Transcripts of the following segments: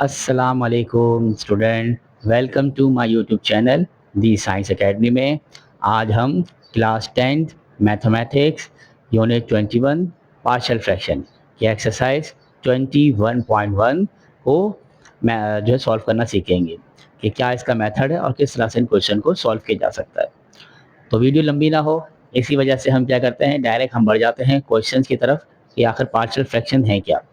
अस्सलाम वालेकुम student, welcome to my YouTube channel the Science Academy में। आज हम class 10th mathematics unit 21 partial fraction की एक्सरसाइज 21.1 को मैं जो है सॉल्व करना सीखेंगे कि क्या इसका मेथड है और किस तरह से इन क्वेश्चन को सॉल्व किया जा सकता है। तो वीडियो लंबी ना हो, इसी वजह से हम क्या करते हैं, डायरेक्ट हम बढ़ जाते हैं क्वेश्चंस की तरफ कि आखिर पार्शियल फ्रैक्शन है क्या।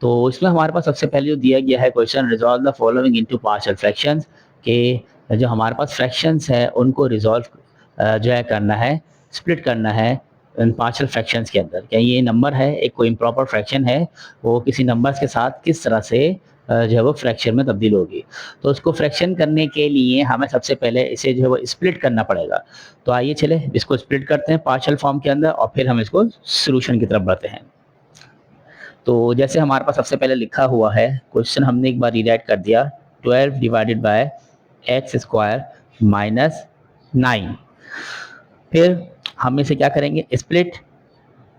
तो इसमें हमारे पास सबसे पहले जो दिया गया है question, resolve the following into partial fractions, कि जो हमारे पास फ्रैक्शंस है उनको रिजॉल्व जो है करना है, स्प्लिट करना है इन पार्शियल फ्रैक्शंस के अंदर। क्या ये नंबर है, एक कोई इम्प्रॉपर फ्रैक्शन है, वो किसी नंबर्स के साथ किस तरह से जो है वो फ्रैक्शन में तब्दील होगी। तो उसको फ्रैक्शन करने के लिए हमें सबसे पहले इसे जो है वो स्प्लिट करना पड़ेगा। तो आइए चले इसको स्प्लिट करते हैं पार्शियल फॉर्म के अंदर और फिर हम इसको सोल्यूशन की तरफ बढ़ते हैं। तो जैसे हमारे पास सबसे पहले लिखा हुआ है क्वेश्चन, हमने एक बार रीराइट कर दिया, 12 divided by x square minus 9। फिर हम इसे क्या करेंगे, स्प्लिट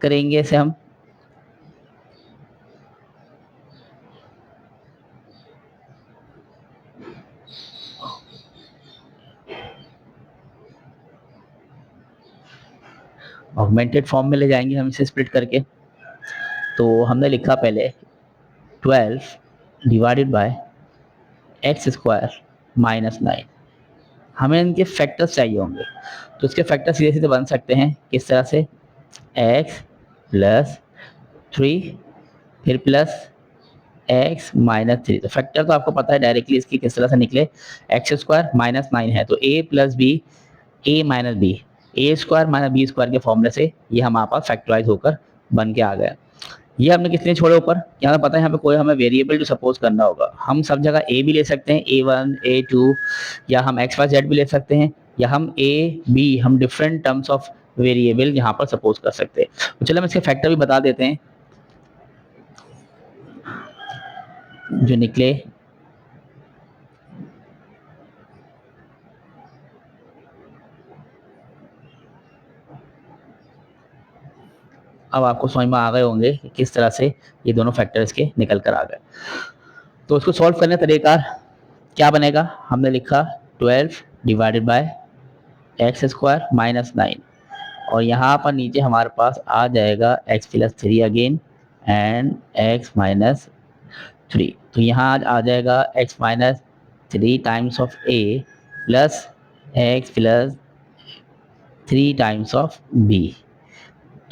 करेंगे इसे हम। ऑगमेंटेड फॉर्म में ले जाएंगे हम इसे स्प्लिट करके। तो हमने लिखा पहले 12 divided by x square minus 9। हमें इनके फैक्टर्स चाहिए होंगे, तो इसके फैक्टर सीधे सीधे बन सकते हैं किस तरह से, एक्स प्लस 3 फिर प्लस एक्स माइनस 3। तो फैक्टर तो आपको पता है डायरेक्टली इसकी किस तरह से निकले, एक्स स्क्वायर माइनस 9 है तो ए प्लस बी, ए माइनस बी, ए स्क्वायर माइनस बी स्क्वायर के फॉर्मूले से ये हमारे पास फैक्टराइज होकर बन के आ गया। ये हमने कितने छोड़े ऊपर, यहाँ पे पता है यहाँ पे कोई हमें वेरिएबल जो सपोज करना होगा, हम सब जगह ए भी ले सकते हैं, A1 A2, या हम एक्स वाई जेड भी ले सकते हैं, या हम ए बी, हम डिफरेंट टर्म्स ऑफ वेरिएबल यहाँ पर सपोज कर सकते हैं। तो चलो हम इसके फैक्टर भी बता देते हैं जो निकले। अब आपको समझ में आ गए होंगे कि किस तरह से ये दोनों फैक्टर्स के निकल कर आ गए। तो इसको सॉल्व करने का तरीका क्या बनेगा, हमने लिखा 12 divided by x square minus 9, और यहाँ पर नीचे हमारे पास आ जाएगा x plus 3 again and x minus 3। तो यहाँ आ जाएगा x minus 3 times of A plus x plus 3 times of B.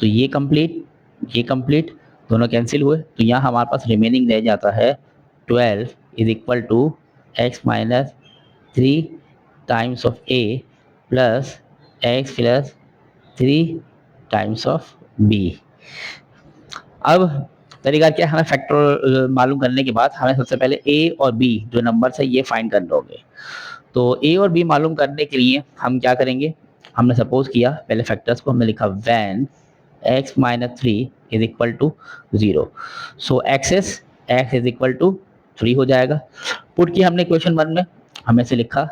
तो ये कंप्लीट दोनों कैंसिल हुए, तो यहाँ हमारे पास रिमेनिंग रह जाता है 12 is equal to x minus 3 times of A plus x plus 3 times of b. अब तरीका क्या है, हमें फैक्टर मालूम करने के बाद हमें सबसे पहले ए और बी जो नंबर है ये फाइंड करने होंगे। तो ए और बी मालूम करने के लिए हम क्या करेंगे, हमने सपोज किया पहले फैक्टर्स को, हमने लिखा when x minus 3 is equal to 0, so x is equal to 3 हो जाएगा। पुट किया हमने इक्वेशन 1 में, हमने से लिखा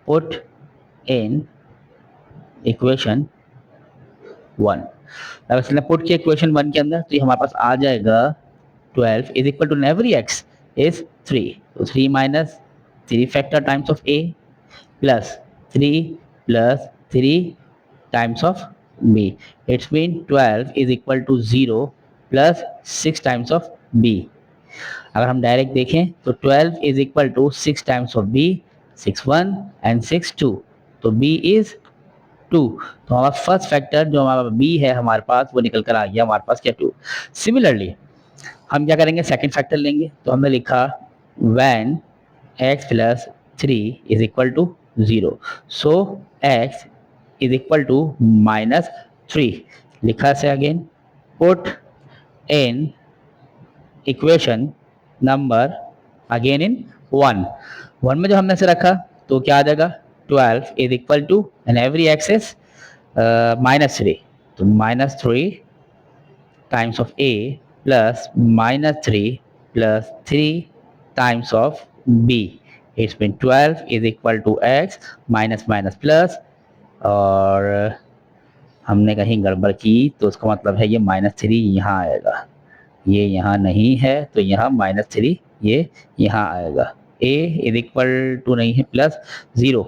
पुट इन इक्वेशन 1। अगर इसने पुट किया इक्वेशन 1 के अंदर तो ये हमारे पास आ जाएगा 12 is equal to every x is 3, तो 3 minus 3 factor times of a plus 3 times of b. It's mean 12 is equal to 0 plus 6 times of b. अगर हम डायरेक्ट देखें तो 12 is equal to 6 times of b, 6 1 and 6 2, तो b is 2। तो हमारा first factor जो हमारा b है हमारे पास वो निकल कर आ गया हमारे पास क्या, 2। सिमिलरली हम क्या करेंगे, सेकंड फैक्टर लेंगे, तो हमने लिखा when x plus 3 is equal to 0, so x is equal to minus 3। लिखा से again put in equation number again in 1 में जो हमने से रखा तो क्या आ जाएगा, 12 is equal to and every x is minus 3, तो minus 3 times of a plus minus 3 plus 3 times of b। It's mean 12 is equal to x minus minus plus, और हमने कहीं गड़बड़ की तो उसका मतलब है ये माइनस 3 यहाँ आएगा, ये यहाँ नहीं है तो यहाँ माइनस 3 ये यहाँ आएगा, a इज इक्वल टू नहीं है प्लस 0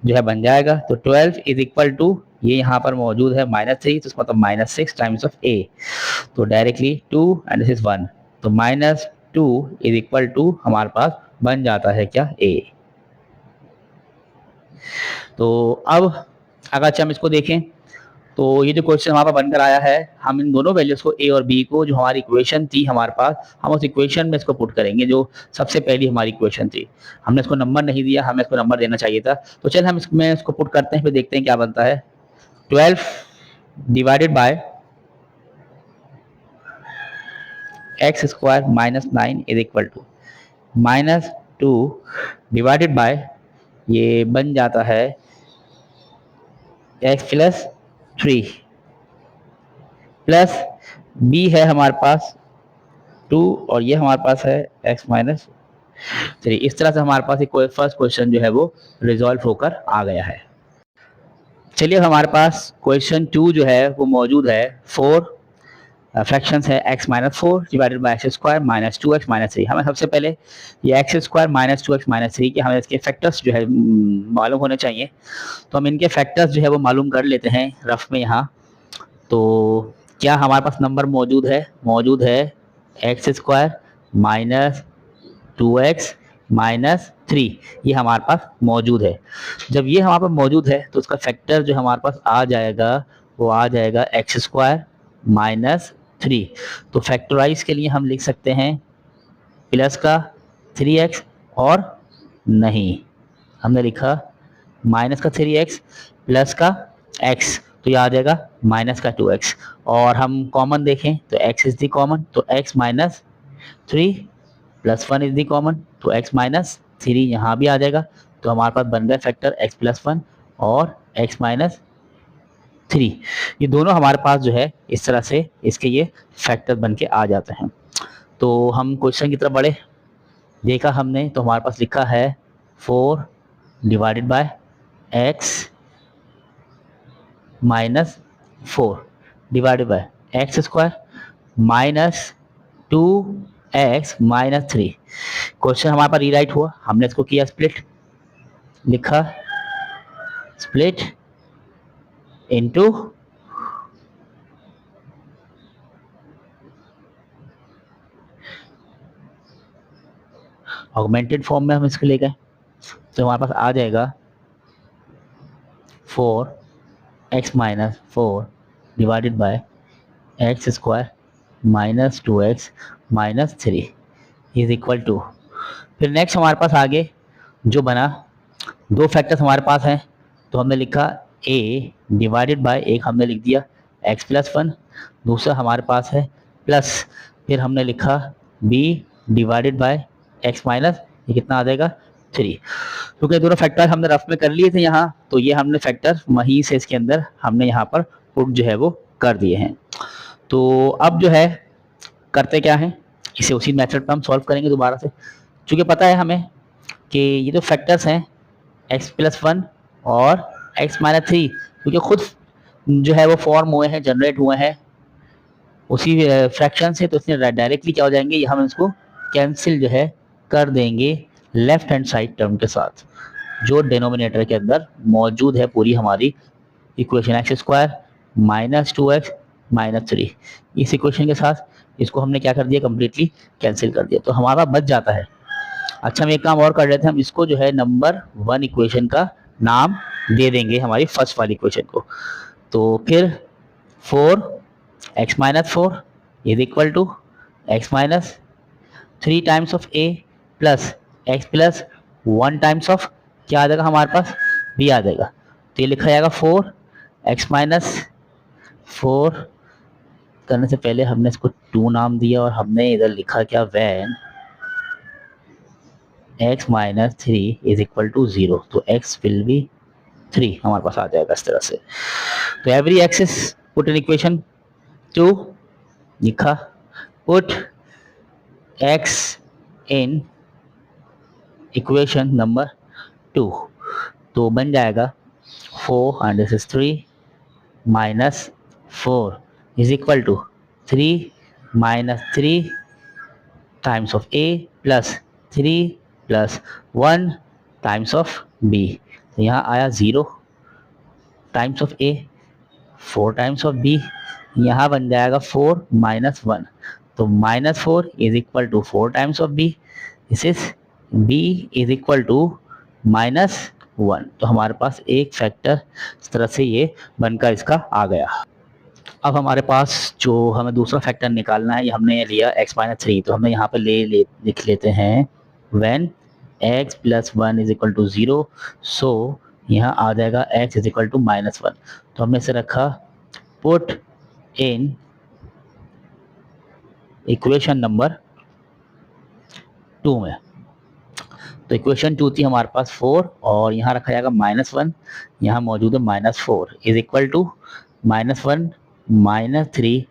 जो है बन जाएगा। तो 12 इज इक्वल टू ये यहाँ पर मौजूद है -3, तो इसका मतलब -6 टाइम्स ऑफ a, तो डायरेक्टली 2 एंड दिस इज 1, तो -2 इज इक्वल टू हमारे पास बन जाता है क्या, a। तो अब अगर हम इसको देखें तो ये जो क्वेश्चन हमारे पास बनकर आया है, हम इन दोनों वैल्यूज को a और b को, जो हमारी इक्वेशन थी हमारे पास, हम उस इक्वेशन में इसको पुट करेंगे जो सबसे पहली हमारी इक्वेशन थी। हमने इसको नंबर नहीं दिया, हमें इसको नंबर देना चाहिए था। तो चल हम इसमें इसको पुट करते हैं, फिर देखते हैं क्या बनता है। 12 divided by x square minus 9 is equal to -2 divided by ये बन जाता है x प्लस 3 प्लस b है हमारे पास 2 और ये हमारे पास है x माइनस 3। इस तरह से हमारे पास एक फर्स्ट क्वेश्चन जो है वो रिजॉल्व होकर आ गया है। चलिए हमारे पास क्वेश्चन 2 जो है वो मौजूद है। 4 फ्रैक्शंस है x minus 4 divided by x square minus 2x minus 3। हमें सबसे पहले ये x square minus 2x minus 3 के हमें इसके फैक्टर्स जो है मालूम होने चाहिए। तो हम इनके फैक्टर्स जो है वो मालूम कर लेते हैं रफ में यहाँ। तो क्या हमारे पास नंबर मौजूद है x square minus 2x minus 3, ये हमारे पास मौजूद है। जब ये हमारे पास मौजूद है तो उसका फैक्टर जो हमारे पास आ जाएगा वो आ जाएगा एक्स स्क्वायर माइनस 3। तो फैक्टराइज के लिए हम लिख सकते हैं प्लस का 3x और नहीं हमने लिखा माइनस का 3x प्लस का x, तो ये आ जाएगा माइनस का 2x। और हम कॉमन देखें तो x इज दी कॉमन, तो x minus 3 plus 1 is the common, तो x माइनस 3 यहाँ भी आ जाएगा। तो हमारे पास बन गया फैक्टर x प्लस 1 और x माइनस 3। ये दोनों हमारे पास जो है इस तरह से इसके ये फैक्टर बन के आ जाते हैं। तो हम क्वेश्चन की तरफ बढ़े, देखा हमने तो हमारे पास लिखा है 4 divided bye x minus 4 divided by x square minus 2x minus 3। Question हमारे पास रीराइट हुआ, हमने इसको किया स्प्लिट, लिखा स्प्लिट इनटू ऑगमेंटेड फॉर्म में हम इसको ले गए, तो हमारे पास आ जाएगा 4x minus 4 divided by x square minus 2x minus 3 is equal to, फिर नेक्स्ट हमारे पास आगे जो बना दो फैक्टर्स हमारे पास हैं, तो हमने लिखा a डिवाइडेड बाय एक हमने लिख दिया x प्लस 1, दूसरा हमारे पास है प्लस, फिर हमने लिखा b divided by x minus, ये कितना आ जाएगा 3। क्योंकि दोनों फैक्टर हमने रफ में कर लिए थे यहाँ, तो ये हमने फैक्टर वहीं से इसके अंदर हमने यहाँ पर पुट जो है वो कर दिए हैं। तो अब जो है करते क्या है, इसे उसी मेथड पर हम सॉल्व करेंगे दोबारा से। चूँकि पता है हमें कि ये जो फैक्टर्स हैं x प्लस 1 और x माइनस 3, क्योंकि खुद जो है वो फॉर्म हुए हैं, जनरेट हुए हैं उसी फ्रैक्शन से, तो इसमें डायरेक्टली क्या हो जाएंगे, ये हम इसको कैंसिल जो है कर देंगे लेफ्ट हैंड साइड टर्म के साथ जो डिनोमिनेटर के अंदर मौजूद है पूरी हमारी equation x square minus 2x minus 3। इस इक्वेशन के साथ इसको हमने क्या कर दिया, कम्प्लीटली कैंसिल कर दिया, तो हमारा बच जाता है। अच्छा हम एक काम और कर लेते हैं, हम इसको जो है नंबर 1 इक्वेशन का नाम दे देंगे हमारी फर्स्ट वाली इक्वेशन को। तो फिर 4x minus 4 is equal to x minus 3 times of a plus x plus 1 times of क्या आ जाएगा हमारे पास b आ जाएगा। तो ये लिखा जाएगा 4x माइनस 4 करने से पहले हमने इसको 2 नाम दिया और हमने इधर लिखा क्या, when x minus 3 is equal to 0, तो x विल बी 3 हमारे पास आ जाएगा इस तरह से। तो every x is put in equation 2, लिखा put x in equation number 2, तो बन जाएगा 4 and this is 3 minus 4 is equal to 3 minus 3 times of A plus 3 plus 1 times of B. तो यहाँ आया 0 times of a, 4 times of b, यहाँ बन जाएगा 4 माइनस 1। तो minus 4 is equal to 4 times of B, this is b is equal to minus 1। तो हमारे पास एक फैक्टर इस तरह से ये बनकर इसका आ गया। अब हमारे पास जो हमें दूसरा फैक्टर निकालना है, ये हमने लिया x माइनस 3। तो हमें यहाँ पे लिख लेते हैं when x plus 1 is equal to 0, so यहाँ आ जाएगा x is equal to minus 1। तो हमने इसे रखा पुट इन इक्वेशन नंबर 2 में। तो इक्वेशन 2 थी हमारे पास 4 और यहाँ रखा जाएगा माइनस 1, यहाँ मौजूद है minus 4 is equal to minus 1 minus 3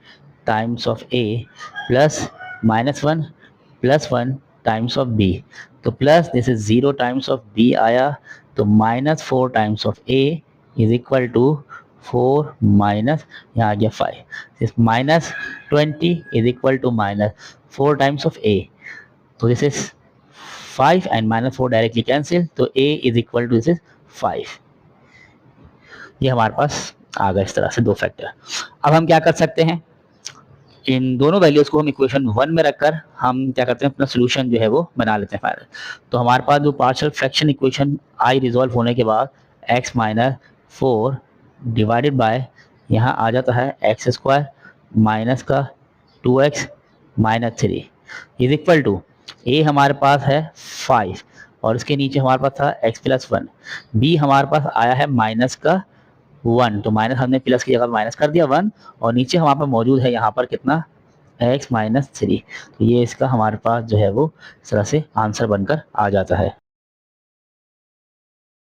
times of A plus minus 1 plus 1 times of B. तो plus this is 0 times of B आया, तो minus 4 times of A is equal to 4 minus यहाँ आ गया 5, minus 20 is equal to minus 4 times of A. तो this is 5 and minus 4 directly cancel, तो a is equal to this is 5। ये हमारे पास आ गया इस तरह से दो फैक्टर। अब हम क्या कर सकते हैं, इन दोनों वैल्यूज को हम इक्वेशन 1 में रखकर हम क्या करते हैं, अपना सोल्यूशन जो है वो बना लेते हैं फाइनल। तो हमारे पास जो पार्शियल फ्रैक्शन इक्वेशन आई रिजॉल्व होने के बाद x माइनस 4 डिवाइडेड बाय यहाँ आ जाता है एक्स स्क्वायर माइनस का 2x minus 3 is equal to a हमारे पास है 5 और इसके नीचे हमारे पास था x प्लस 1, b हमारे पास आया है माइनस का 1, तो माइनस हमने प्लस की जगह माइनस कर दिया 1, और नीचे हमारे पास मौजूद है यहाँ पर कितना x माइनस 3। तो ये इसका हमारे पास जो है वो इस तरह से आंसर बनकर आ जाता है।